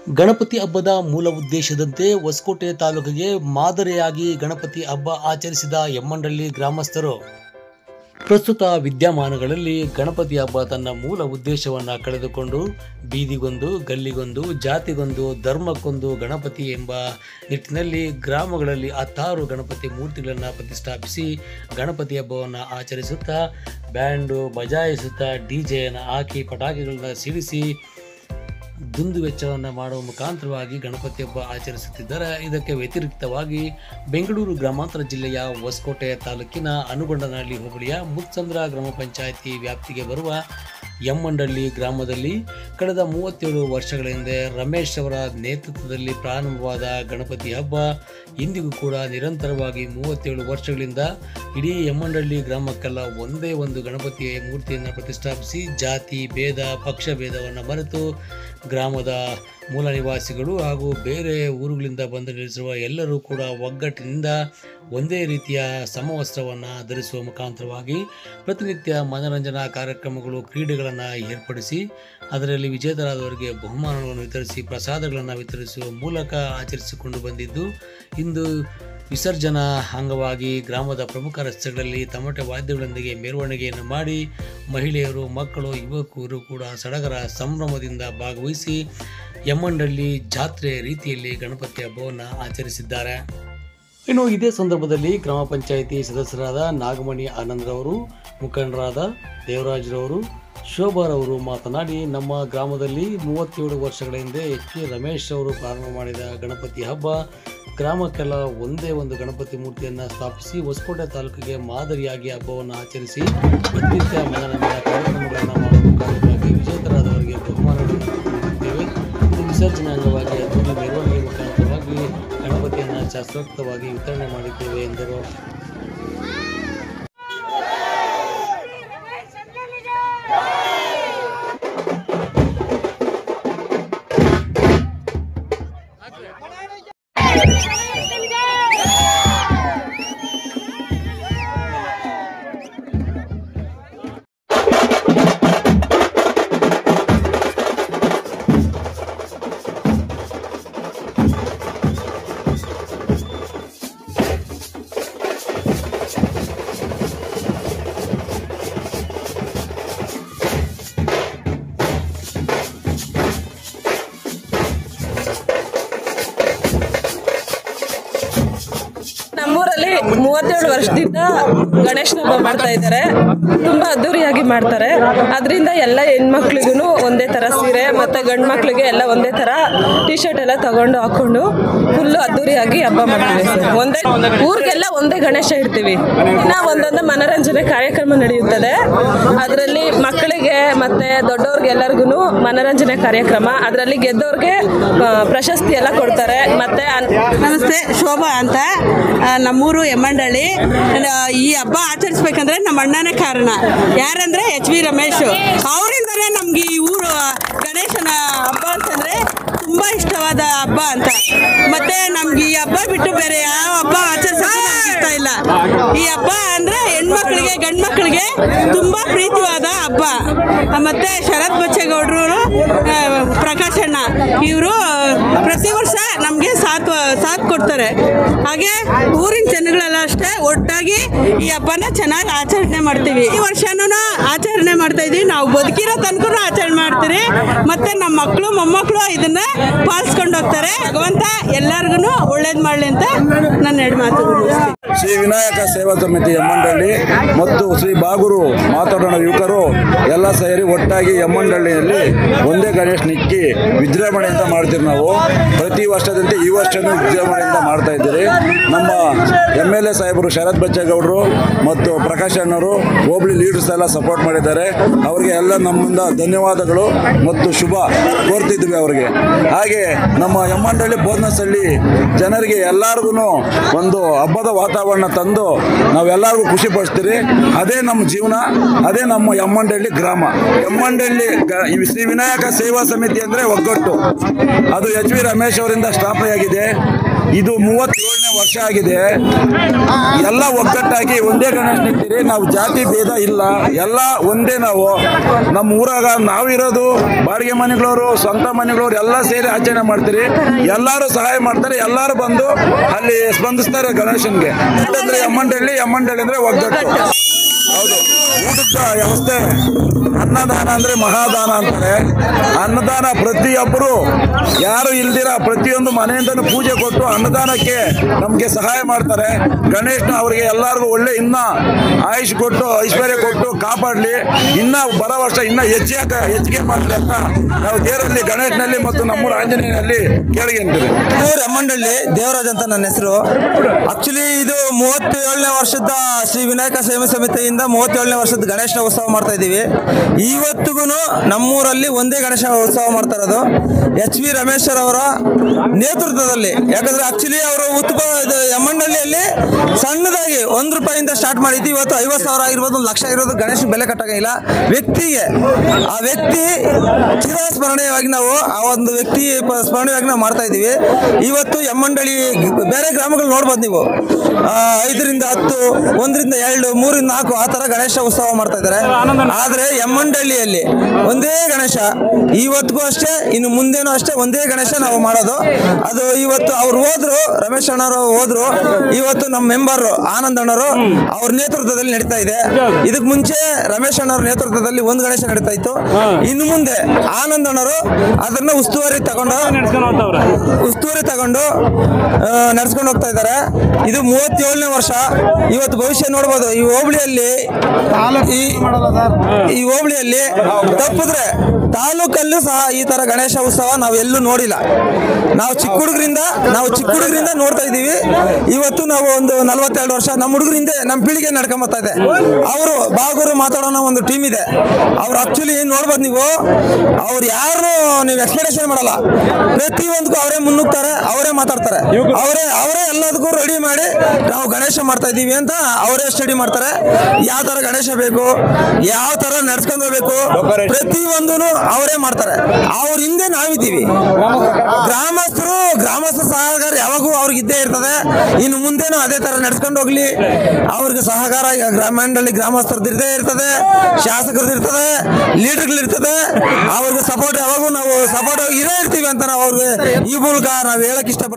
ಗಣಪತಿ ಹಬ್ಬದ ಮೂಲ ಉದ್ದೇಶದಂತೆ ಹೊಸಕೋಟೆ ತಾಲೂಕಿಗೆ ಮಾದರಿಯಾಗಿ ಗಣಪತಿ ಹಬ್ಬ ಆಚರಿಸಿದ ಎಮ್ಮಂಡಳ್ಳಿ ಗ್ರಾಮಸ್ಥರು ಪ್ರಸ್ತುತ ವಿದ್ಯಮಾನಗಳಲ್ಲಿ ಗಣಪತಿ ಹಬ್ಬ ತನ್ನ ಮೂಲ ಉದ್ದೇಶವನ್ನು ಕಳೆದುಕೊಂಡು ಬೀದಿಗೊಂದು, ಗಲ್ಲಿಗೊಂದು, ಜಾತಿಗೊಂದು, ಧರ್ಮಕ್ಕೊಂದು ಗಣಪತಿ ಎಂಬ ನಿಟ್ಟಿನಲ್ಲಿ ಗ್ರಾಮಗಳಲ್ಲಿ 16 ಗಣಪತಿ ಮೂರ್ತಿಗಳನ್ನು ಪ್ರತಿಷ್ಠಾಪಿಸಿ ಗಣಪತಿ ಹಬ್ಬವನ್ನು ಆಚರಿಸುತ್ತಾ ಬ್ಯಾಂಡು ಬಜಾಯಿಸುತ್ತಾ ಡಿಜೆಯನ್ನು ಹಾಕಿ ಪಟಾಕಿಗಳನ್ನು ಸಿಡಿಸಿ ದುಂದು ವೆಚ್ಚವನ್ನು ಮಾಡುವ ಮುಖಾಂತರವಾಗಿ ಗಣಪತಿ ಹಬ್ಬ ಆಚರಿಸುತ್ತಿದ್ದಾರೆ. ಇದಕ್ಕೆ ವ್ಯತಿರಿಕ್ತವಾಗಿ ಬೆಂಗಳೂರು ಗ್ರಾಮಾಂತರ ಜಿಲ್ಲೆಯ ಹೊಸಕೋಟೆ ತಾಲೂಕಿನ ಅನುಗೊಂಡನಹಳ್ಳಿ ಹೋಬಳಿಯ ಮುತ್ಸಂದ್ರ ಗ್ರಾಮ ಪಂಚಾಯಿತಿ ವ್ಯಾಪ್ತಿಗೆ ಬರುವ ಎಮ್ಮಂಡಳ್ಳಿ ಗ್ರಾಮದಲ್ಲಿ ಕಳೆದ 37 ವರ್ಷಗಳ ಹಿಂದೆ ರಮೇಶ್ ಅವರ ನೇತೃತ್ವದಲ್ಲಿ ಪ್ರಾರಂಭವಾದ ಗಣಪತಿ ಹಬ್ಬ ಇಂದಿಗೂ ಕೂಡ ನಿರಂತರವಾಗಿ 37 ವರ್ಷಗಳಿಂದ ಇಡೀ ಎಮ್ಮಂಡಳ್ಳಿ ಗ್ರಾಮಕ್ಕೆಲ್ಲ ಒಂದೇ ಒಂದು ಗಣಪತಿಯ ಮೂರ್ತಿಯನ್ನು ಪ್ರತಿಷ್ಠಾಪಿಸಿ ಜಾತಿ ಭೇದ ಪಕ್ಷ ಭೇದವನ್ನು ಮರೆತು ಗ್ರಾಮದ ಮೂಲ ನಿವಾಸಿಗಳು ಹಾಗೂ ಬೇರೆ ಊರುಗಳಿಂದ ಬಂದು ನೆಲೆಸಿರುವ ಎಲ್ಲರೂ ಕೂಡ ಒಗ್ಗಟ್ಟಿನಿಂದ ಒಂದೇ ರೀತಿಯ ಸಮವಸ್ತ್ರವನ್ನು ಧರಿಸುವ ಮುಖಾಂತರವಾಗಿ ಪ್ರತಿನಿತ್ಯ ಮನರಂಜನಾ ಕಾರ್ಯಕ್ರಮಗಳು ಕ್ರೀಡೆಗಳನ್ನು ಏರ್ಪಡಿಸಿ ಅದರಲ್ಲಿ ವಿಜೇತರಾದವರಿಗೆ ಬಹುಮಾನಗಳನ್ನು ವಿತರಿಸಿ ಪ್ರಸಾದಗಳನ್ನು ವಿತರಿಸುವ ಮೂಲಕ ಆಚರಿಸಿಕೊಂಡು ಬಂದಿದ್ದು, ಇಂದು ವಿಸರ್ಜನಾ ಅಂಗವಾಗಿ ಗ್ರಾಮದ ಪ್ರಮುಖ ರಸ್ತೆಗಳಲ್ಲಿ ತಮಟೆ ವಾದ್ಯಗಳೊಂದಿಗೆ ಮೆರವಣಿಗೆಯನ್ನು ಮಾಡಿ ಮಹಿಳೆಯರು, ಮಕ್ಕಳು, ಯುವಕರು ಕೂಡ ಸಡಗರ ಸಂಭ್ರಮದಿಂದ ಭಾಗವಹಿಸಿ ಎಮ್ಮಂಡಳ್ಳಿ ಜಾತ್ರೆ ರೀತಿಯಲ್ಲಿ ಗಣಪತಿ ಹಬ್ಬವನ್ನು ಆಚರಿಸಿದ್ದಾರೆ. ಇನ್ನು ಇದೇ ಸಂದರ್ಭದಲ್ಲಿ ಗ್ರಾಮ ಪಂಚಾಯಿತಿ ಸದಸ್ಯರಾದ ನಾಗಮಣಿ ಆನಂದ್ರವರು, ಮುಖಂಡರಾದ ದೇವರಾಜ್ರವರು, ಶೋಭಾರವರು ಮಾತನಾಡಿ, ನಮ್ಮ ಗ್ರಾಮದಲ್ಲಿ 37 ವರ್ಷಗಳ ಹಿಂದೆ ಎಚ್.ಕೆ. ರಮೇಶ್ ಅವರು ಪ್ರಾರಂಭ ಮಾಡಿದ ಗಣಪತಿ ಹಬ್ಬ ಗ್ರಾಮಕ್ಕೆಲ್ಲ ಒಂದೇ ಒಂದು ಗಣಪತಿ ಮೂರ್ತಿಯನ್ನು ಸ್ಥಾಪಿಸಿ ಹೊಸಕೋಟೆ ತಾಲೂಕಿಗೆ ಮಾದರಿಯಾಗಿ ಹಬ್ಬವನ್ನು ಆಚರಿಸಿ ಪ್ರತಿನಿತ್ಯ ಮನರಂಜನಾ ಕಾರ್ಯಕ್ರಮಗಳನ್ನು ಮಾಡುವ ಮುಖಾಂತರವಾಗಿ ವಿಜೇತರಾದವರಿಗೆ ಬಹುಮಾನಗಳನ್ನು ನೀಡುತ್ತೇವೆ. ವಿಸರ್ಜನೆ ಅಂಗವಾಗಿ ಅದ್ದೂರಿ ಮೆರವಣಿಗೆ ಮುಖಾಂತರವಾಗಿ ಗಣಪತಿಯನ್ನು ಶಾಸ್ತ್ರೋಕ್ತವಾಗಿ ವಿತರಣೆ ಮಾಡಿದ್ದೇವೆ ಎಂದರು. ನಮ್ಮೂರಲ್ಲಿ 37 ವರ್ಷದಿಂದ ಗಣೇಶನ ಹಬ್ಬ ಮಾಡ್ತಾ ಇದ್ದಾರೆ. ತುಂಬಾ ಅದ್ದೂರಿಯಾಗಿ ಮಾಡ್ತಾರೆ. ಅದರಿಂದ ಎಲ್ಲ ಹೆಣ್ಮಕ್ಳಿಗೂ ಒಂದೇ ತರ ಸೀರೆ ಮತ್ತೆ ಗಂಡು ಮಕ್ಳಿಗೆ ಎಲ್ಲ ಒಂದೇ ತರ ಟಿ ಶರ್ಟ್ ಎಲ್ಲ ತಗೊಂಡು ಹಾಕೊಂಡು ಫುಲ್ಲು ಅದ್ದೂರಿಯಾಗಿ ಹಬ್ಬ ಮಾಡ್ತೀವಿ. ಒಂದೇ ಊರಿಗೆಲ್ಲ ಒಂದೇ ಗಣೇಶ ಇಡ್ತೀವಿ. ಇನ್ನ ಒಂದೊಂದು ಮನರಂಜನೆ ಕಾರ್ಯಕ್ರಮ ನಡೆಯುತ್ತದೆ. ಅದರಲ್ಲಿ ಮಕ್ಕಳಿಗೆ ಮತ್ತೆ ದೊಡ್ಡವ್ರಿಗೆ ಎಲ್ಲರಿಗೂ ಮನರಂಜನೆ ಕಾರ್ಯಕ್ರಮ. ಅದರಲ್ಲಿ ಗೆದ್ದವ್ರಿಗೆ ಪ್ರಶಸ್ತಿ ಎಲ್ಲ ಕೊಡ್ತಾರೆ. ಮತ್ತೆ ನಮಸ್ತೆ, ಶೋಭಾ ಅಂತ, ನಮ್ಮೂರು ಎಮ್ಮಂಡಳ್ಳಿ. ಈ ಹಬ್ಬ ಆಚರಿಸ್ಬೇಕಂದ್ರೆ ನಮ್ಮ ಅಣ್ಣನೇ ಕಾರಣ. ಯಾರಂದ್ರೆ ಎಚ್.ವಿ. ರಮೇಶ್ ಅವರಿಂದನೇ ನಮ್ಗೆ ಈ ಊರು ಗಣೇಶನ ಹಬ್ಬ ಅಂತಂದ್ರೆ ತುಂಬಾ ಇಷ್ಟವಾದ ಹಬ್ಬ ಅಂತ. ಮತ್ತೆ ನಮ್ಗೆ ಈ ಹಬ್ಬ ಬಿಟ್ಟು ಬೇರೆ ಯಾವ ಹಬ್ಬ ಆಚರಿಸೋಕೆ ಇಷ್ಟ ಇಲ್ಲ. ಈ ಹಬ್ಬ ಅಂದ್ರೆ ಹೆಣ್ಮಕ್ಳಿಗೆ ಗಂಡು ಮಕ್ಕಳಿಗೆ ತುಂಬಾ ಪ್ರೀತಿವಾದ ಹಬ್ಬ. ಮತ್ತೆ ಶರತ್ ಬಚ್ಚೇಗೌಡರು, ಪ್ರಕಾಶ್ ಅಣ್ಣ ಇವರು ಪ್ರತಿ ವರ್ಷ ನಮ್ಗೆ ಸಾಥ್ ಕೊಡ್ತಾರೆ. ಹಾಗೆ ಊರಿನ ಜನಗಳೆಲ್ಲ ಅಷ್ಟೇ ಒಟ್ಟಾಗಿ ಈ ಹಬ್ಬನ ಚೆನ್ನಾಗಿ ಆಚರಣೆ ಮಾಡ್ತೀವಿ. ಈ ವರ್ಷನೂ ಆಚರಣೆ ಮಾಡ್ತಾ ಇದೀವಿ. ನಾವು ಬದುಕಿರೋ ತನಕ ಆಚರಣೆ ಮಾಡ್ತೀರಿ. ಮತ್ತೆ ನಮ್ಮ ಮಕ್ಕಳು ಮೊಮ್ಮಕ್ಕಳು ಇದನ್ನ ಪಾಲಿಸ್ಕೊಂಡು ಹೋಗ್ತಾರೆ. ಭಗವಂತ ಎಲ್ಲರಿಗೂ ಒಳ್ಳೇದು ಮಾಡಲಿ ಅಂತ ನನ್ನ 2 ಮಾತುಗಳು. ಶ್ರೀ ವಿನಾಯಕ ಸೇವಾ ಸಮಿತಿ ಎಮ್ಮಂಡಳ್ಳಿ ಮತ್ತು ಶ್ರೀ ಬಾಗೂರು ಮಾತಾಡೋಣ ಯುವಕರು ಎಲ್ಲ ಸೇರಿ ಒಟ್ಟಾಗಿ ಎಮ್ಮಂಡಳ್ಳಿಯಲ್ಲಿ ಒಂದೇ ಗಣೇಶ್ ನಿಕ್ಕಿ ವಿಜೃಂಭಣೆಯಿಂದ ಮಾಡ್ತೀವಿ. ನಾವು ಪ್ರತಿ ವರ್ಷದಂತೆ ಈ ವರ್ಷನೂ ವಿಜೃಂಭಣೆಯಿಂದ ಮಾಡ್ತಾ ಇದ್ದೀರಿ. ನಮ್ಮ MLA ಸಾಹೇಬರು ಶರತ್ ಬಚ್ಚೇಗೌಡರು ಮತ್ತು ಪ್ರಕಾಶ್ ಅಣ್ಣವರು ಹೋಬಳಿ ಲೀಡರ್ಸ್ ಎಲ್ಲ ಸಪೋರ್ಟ್ ಮಾಡಿದ್ದಾರೆ. ಅವರಿಗೆ ಎಲ್ಲ ನಮ್ಮಿಂದ ಧನ್ಯವಾದಗಳು ಮತ್ತು ಶುಭ ಕೋರ್ತಿದ್ವಿ ಅವರಿಗೆ. ಹಾಗೆ ನಮ್ಮ ಎಮ್ಮಂಡಳ್ಳಿ ಬೋನಸಹಳ್ಳಿ ಜನರಿಗೆ ಎಲ್ಲರಿಗೂ ಒಂದು ಹಬ್ಬದ ವಾತಾವರಣ ತಂದು ನಾವೆಲ್ಲರಿಗೂ ಖುಷಿ ಪಡಿಸ್ತೀರಿ. ಅದೇ ನಮ್ಮ ಜೀವನ, ಅದೇ ನಮ್ಮ ಎಮ್ಮಂಡಳ್ಳಿ ಗ್ರಾಮ. ಎಮ್ಮಂಡಳ್ಳಿ ಶ್ರೀ ವಿನಾಯಕ ಸೇವಾ ಸಮಿತಿ ಅಂದರೆ ಒಗ್ಗಟ್ಟು. ಅದು ಇವತ್ತು HV ರಮೇಶ್ ಅವರಿಂದ ಸ್ಥಾಪನೆಯಾಗಿದೆ. ಇದು 37ನೇ ವರ್ಷ ಆಗಿದೆ. ಎಲ್ಲ ಒಗ್ಗಟ್ಟಾಗಿ ಒಂದೇ ಗಣೇಶ ನಿಂತೀರಿ. ನಾವು ಜಾತಿ ಭೇದ ಇಲ್ಲ, ಎಲ್ಲ ಒಂದೇ. ನಾವು ನಮ್ಮ ಊರಾಗ ನಾವಿರೋದು ಬಾಡಿಗೆ ಮನೆಗಳವರು, ಸ್ವಂತ ಮನೆಗಳವರು ಎಲ್ಲ ಸೇರಿ ಆಚರಣೆ ಮಾಡ್ತೀರಿ. ಎಲ್ಲರೂ ಸಹಾಯ ಮಾಡ್ತಾರೆ, ಎಲ್ಲರೂ ಬಂದು ಅಲ್ಲಿ ಸ್ಪಂದಿಸ್ತಾರೆ ಗಣೇಶನ್ಗೆ. ಅಂದ್ರೆ ಎಮ್ಮಂಡಳ್ಳಿ ಅಂದ್ರೆ ಒಗ್ಗಟ್ಟು. ಹೌದು, ಊಟದ ವ್ಯವಸ್ಥೆ, ಅನ್ನದಾನ ಅಂದ್ರೆ ಮಹಾದಾನ ಅಂತಾರೆ. ಅನ್ನದಾನ ಪ್ರತಿಯೊಬ್ಬರು ಯಾರು ಇಲ್ದಿರ ಪ್ರತಿಯೊಂದು ಮನೆಯಿಂದನೂ ಪೂಜೆ ಕೊಟ್ಟು ಅನ್ನದಾನಕ್ಕೆ ನಮ್ಗೆ ಸಹಾಯ ಮಾಡ್ತಾರೆ. ಗಣೇಶನ ಅವರಿಗೆ ಎಲ್ಲರಿಗೂ ಒಳ್ಳೆ ಇನ್ನ ಆಯುಷ್ ಕೊಟ್ಟು ಐಶ್ವರ್ಯ ಕೊಟ್ಟು ಕಾಪಾಡ್ಲಿ, ಇನ್ನ ಬರೋ ವರ್ಷ ಇನ್ನ ಹೆಚ್ಚಿಗೆ ಮಾಡ್ಲಿ ಅಂತ ನಾವು ದೇವರಲ್ಲಿ ಗಣೇಶನಲ್ಲಿ ಮತ್ತು ನಮ್ಮೂರ ಆಂಜನೇಯನಲ್ಲಿ ಕೇಳಿಗೆಂತೀವಿ. ಎಮ್ಮಂಡಳ್ಳಿ ದೇವರಾಜ್ ಅಂತ ನನ್ನ ಹೆಸರು. ಆಕ್ಚುಲಿ ಇದು 37ನೇ ವರ್ಷದ ಶ್ರೀ ವಿನಾಯಕ ಸೇವಾ ಸಮಿತಿಯಿಂದ 37ನೇ ವರ್ಷದ ಗಣೇಶ ಉತ್ಸವ ಮಾಡ್ತಾ ಇದ್ದೀವಿ. ಇವತ್ತಿಗೂ ನಮ್ಮೂರಲ್ಲಿ ಒಂದೇ ಗಣೇಶ ಉತ್ಸವ ಮಾಡ್ತಾ ಇರೋದು HV ರಮೇಶ್ ಅವರ ನೇತೃತ್ವದಲ್ಲಿ. ಯಾಕಂದ್ರೆ ಆಕ್ಚುಲಿ ಅವರು ಎಮ್ಮಂಡಳ್ಳಿಯಲ್ಲಿ ಸಣ್ಣದಾಗಿ ₹1 ಸ್ಟಾರ್ಟ್ ಮಾಡಿದ್ದು. ಇವತ್ತು 50,000 ಆಗಿರ್ಬೋದು, 1 ಲಕ್ಷ ಆಗಿರೋದು ಗಣೇಶ ಬೆಲೆ ಕಟ್ಟಾಗಿಲ್ಲ. ವ್ಯಕ್ತಿಗೆ ಆ ವ್ಯಕ್ತಿ ಚಿರಸ್ಮರಣೀಯವಾಗಿ ನಾವು ಆ ಒಂದು ವ್ಯಕ್ತಿ ಸ್ಮರಣೀಯವಾಗಿ ನಾವು ಮಾಡ್ತಾ ಇದ್ದೀವಿ. ಇವತ್ತು ಎಮ್ಮಂಡಳ್ಳಿ ಬೇರೆ ಗ್ರಾಮಗಳು ನೋಡ್ಬೋದು ನೀವು, 5ರಿಂದ 10, 1ರಿಂದ 2, 3ರಿಂದ 4 ಆ ತರ ಗಣೇಶ ಉತ್ಸವ ಮಾಡ್ತಾ ಇದ್ದಾರೆ. ಆದ್ರೆ ಎಮ್ಮಂಡಳ್ಳಿಯಲ್ಲಿ ಒಂದೇ ಗಣೇಶ ಇವತ್ತಿಗೂ ಅಷ್ಟೇ, ಇನ್ನು ಮುಂದೇನೂ ಅಷ್ಟೇ ಒಂದೇ ಗಣೇಶ ನಾವು ಮಾಡೋದು. ಅದು ಇವತ್ತು ಅವ್ರು ಹೋದ್ರು, ರಮೇಶ್ ಅಣ್ಣವರು ಹೋದ್ರು. ಇವತ್ತು ನಮ್ಮ ಮೆಂಬರ್ ಆನಂದ್ ಅಣ್ಣವರು ಅವ್ರ ನೇತೃತ್ವದಲ್ಲಿ ನಡೀತಾ ಇದೆ. ಇದಕ್ ಮುಂಚೆ ರಮೇಶ್ ಅಣ್ಣವ್ರ ನೇತೃತ್ವದಲ್ಲಿ ಒಂದು ಗಣೇಶ ನಡೀತಾ ಇತ್ತು. ಇನ್ನು ಮುಂದೆ ಆನಂದ್ ಅಣ್ಣವರು ಅದನ್ನ ಉಸ್ತುವಾರಿ ತಗೊಂಡು ನಡ್ಸ್ಕೊಂಡು ಹೋಗ್ತಾ ಇದ್ದಾರೆ. ಇದು 37ನೇ ವರ್ಷ. ಇವತ್ತು ಭವಿಷ್ಯ ನೋಡ್ಬೋದು. ಈ ಹೋಬಳಿಯಲ್ಲಿ ತಪ್ಪಿದ್ರೆ ತಾಲೂಕಲ್ಲೂ ಸಹ ಈ ತರ ಗಣೇಶ ಉತ್ಸವ ನಾವು ಎಲ್ಲೂ ನೋಡಿಲ್ಲ. ನಾವು ಚಿಕ್ಕ ಹುಡುಗರಿಂದ ನೋಡ್ತಾ ಇದ್ದೀವಿ. ಇವತ್ತು ನಾವು ಒಂದು 42 ವರ್ಷ ನಮ್ಮ ಹುಡುಗರಿಂದ ನಮ್ಮ ಪೀಳಿಗೆ ನಡ್ಕೊಂಡ್ ಬರ್ತಾ ಇದೆ. ಅವರು ಬಾಗೂರು ಮಾತಾಡೋಣ ಒಂದು ಟೀಮ್ ಇದೆ. ಅವ್ರು ಆಕ್ಚುಲಿ ನೋಡ್ಬೋದು ನೀವು, ಅವ್ರು ಯಾರು ನೀವು ಎಕ್ಸ್ಪೆಕ್ಟೇಷನ್ ಮಾಡಲ್ಲ. ಪ್ರತಿಯೊಂದಕ್ಕೂ ಅವರೇ ಮುನ್ನುಗ್ತಾರೆ, ಅವರೇ ಮಾತಾಡ್ತಾರೆ, ಅವರೇ ಎಲ್ಲದಕ್ಕೂ ರೆಡಿ ಮಾಡಿ ನಾವು ಗಣೇಶ ಮಾಡ್ತಾ ಇದ್ದೀವಿ ಅಂತ ಅವರೇ ಸ್ಟಡಿ ಮಾಡ್ತಾರೆ. ಯಾವ ತರ ಗಣೇಶ ಬೇಕು, ಯಾವ ತರ ನಡ್ಸ್ಕೊಂಡು ಹೋಗ್ಬೇಕು, ಪ್ರತಿಯೊಂದು ಅವರೇ ಮಾಡ್ತಾರೆ. ಅವ್ರ ಹಿಂದೆ ನಾವಿದ್ದೀವಿ. ಗ್ರಾಮಸ್ಥರ ಸಹಕಾರ ಯಾವಾಗೂ ಅವ್ರಿಗೆ ಇದ್ದೇ ಇರ್ತದೆ. ಇನ್ನು ಮುಂದೆನೂ ಅದೇ ತರ ನಡ್ಸ್ಕೊಂಡು ಹೋಗ್ಲಿ. ಅವ್ರಿಗೆ ಸಹಕಾರ ಮಂಡಳಿ ಗ್ರಾಮಸ್ಥರದ್ದು ಇದ್ದೇ ಇರ್ತದೆ, ಶಾಸಕರದ್ದು ಇರ್ತದೆ, ಲೀಡರ್ಗಳಿರ್ತದೆ. ಅವ್ರಿಗೆ ಸಪೋರ್ಟ್ ಯಾವಾಗೂ ನಾವು ಸಪೋರ್ಟ್ ಇರೇ ಇರ್ತೀವಿ ಅಂತ ನಾವು ಅವ್ರಿಗೆ ಈ ಮೂಲಕ ನಾವು ಹೇಳಕ್ ಇಷ್ಟಪಡ್ತೀವಿ.